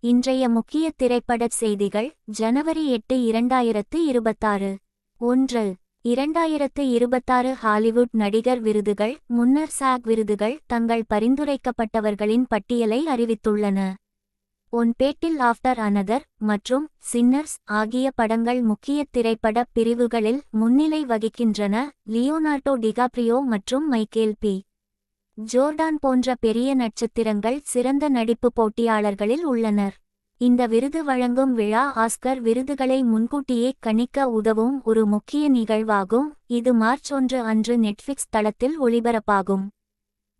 இன்றைய முக்கிய திரைப்படச் செய்திகள் ஜனவரி 8 2026. 1. 2026 ஹாலிவுட் நடிகர் விருதுகள். முன்னர் சாக் விருதுகள் தங்கள் பரிந்துரைக்கப்பட்டவர்களின் பட்டியலை அறிவித்துள்ளன. ஒன் பேட்டில் ஆஃப்டர் அனதர் மற்றும் சின்னர்ஸ் ஆகிய படங்கள் முக்கிய திரைப்பட பிரிவுகளில் முன்னிலை வகிக்கின்றன. லியோனார்டோ டிகாப்ரியோ மற்றும் மைக்கேல் பி. ஜோர்டான் போன்ற பெரிய நட்சத்திரங்கள் சிறந்த நடிப்பு போட்டியாளர்களில் உள்ளனர். இந்த விருது வழங்கும் விழா ஆஸ்கர் விருதுகளை முன்கூட்டியே கணிக்க உதவும் ஒரு முக்கிய நிகழ்வாகும். இது மார்ச் 1 அன்று நெட்ஃபிக்ஸ் தளத்தில் ஒளிபரப்பாகும்.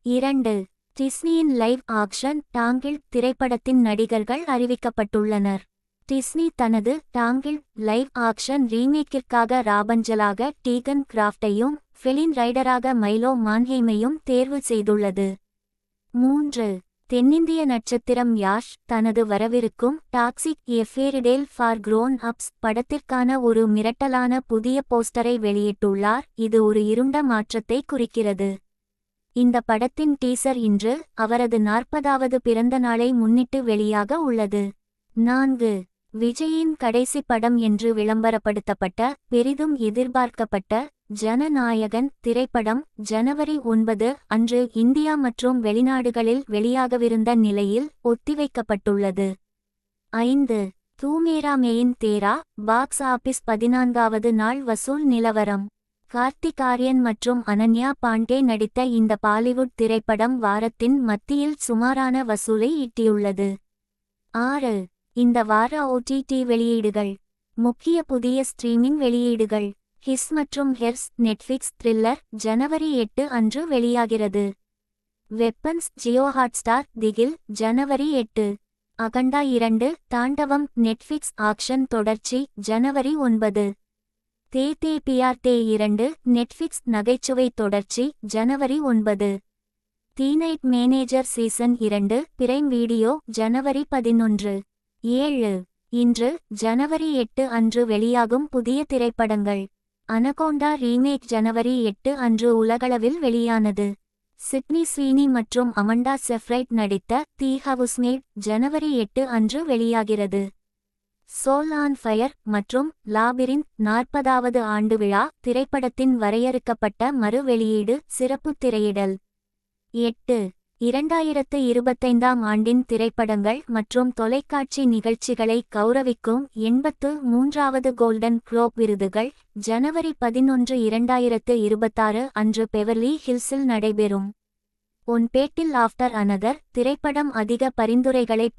2. டிஸ்னியின் லைவ் ஆக்ஷன் டாங்கிள் திரைப்படத்தின் நடிகர்கள் அறிவிக்கப்பட்டுள்ளனர். டிஸ்னி தனது டாங்கிள் லைவ் ஆக்ஷன் ரீமேக்கிற்காக ராபஞ்சலாக டீகன் கிராஃப்டையும் ஃபெலின் ரைடராக மைலோ மான்ஹெய்மையும் தேர்வு செய்துள்ளது. 3. தென்னிந்திய நட்சத்திரம் யாஷ் தனது வரவிருக்கும் Toxic a fairy tale for grown ups படத்திற்கான ஒரு மிரட்டலான புதிய போஸ்டரை வெளியிட்டுள்ளார். இது ஒரு இருண்ட மாற்றத்தை குறிக்கிறது. இந்த படத்தின் டீசர் இன்று அவரது 40வது பிறந்த நாளை முன்னிட்டு வெளியாக உள்ளது. 4. விஜயின் கடைசி படம் என்று விளம்பரப்படுத்தப்பட்ட பெரிதும் எதிர்பார்க்கப்பட்ட ஜனநாயகன் திரைப்படம் ஜனவரி 9 அன்று இந்தியா மற்றும் வெளிநாடுகளில் வெளியாகவிருந்த நிலையில் ஒத்திவைக்கப்பட்டுள்ளது. 5. தூ மேரா மெயின் தேரா பாக்ஸ் ஆபிஸ் 14வது நாள் வசூல் நிலவரம். கார்த்திக் ஆர்யன் மற்றும் அனன்யா பாண்டே நடித்த இந்த பாலிவுட் திரைப்படம் வாரத்தின் மத்தியில் சுமாரான வசூலை ஈட்டியுள்ளது. 6. இந்த வார OTT வெளியீடுகள். முக்கிய புதிய ஸ்ட்ரீமிங் வெளியீடுகள். ஹிஸ் மற்றும் ஹெர்ஸ் நெட்ஃபிக்ஸ் த்ரில்லர் ஜனவரி 8 அன்று வெளியாகிறது. வெப்பன்ஸ் ஜியோ ஹாட்ஸ்டார் திகில் ஜனவரி 8. அகண்டா 2 தாண்டவம் நெட்ஃபிக்ஸ் ஆக்ஷன் தொடர்ச்சி ஜனவரி 9. தே பியார் 2 நெட்ஃபிக்ஸ் நகைச்சுவை தொடர்ச்சி ஜனவரி 9. தீநைட் மேனேஜர் சீசன் 2 பிரைம் வீடியோ ஜனவரி 11. 7. இன்று ஜனவரி 8 அன்று வெளியாகும் புதிய திரைப்படங்கள். அனகோண்டா ரீமேக் ஜனவரி 8 அன்று உலகளவில் வெளியானது. சிட்னி ஸ்வீனி மற்றும் அமண்டா செஃப்ரைட் நடித்த தி ஹவுஸ்மேட் ஜனவரி 8 அன்று வெளியாகிறது. சோல் ஆன் ஃபயர் மற்றும் லாபிரிந்த் 40வது ஆண்டு விழா திரைப்படத்தின் வரையறுக்கப்பட்ட மறு வெளியீடு சிறப்பு திரையிடல். 8. 2025 ஆண்டின் திரைப்படங்கள் மற்றும் தொலைக்காட்சி நிகழ்ச்சிகளை கௌரவிக்கும் 83வது கோல்டன் குளோப் விருதுகள் ஜனவரி 11 2026 அன்று பெவர்லி ஹில்ஸில் நடைபெறும். ஒன் பேட்டில் ஆஃப்டர் அனதர் திரைப்படம் அதிக பரிந்துரைகளை பெற்று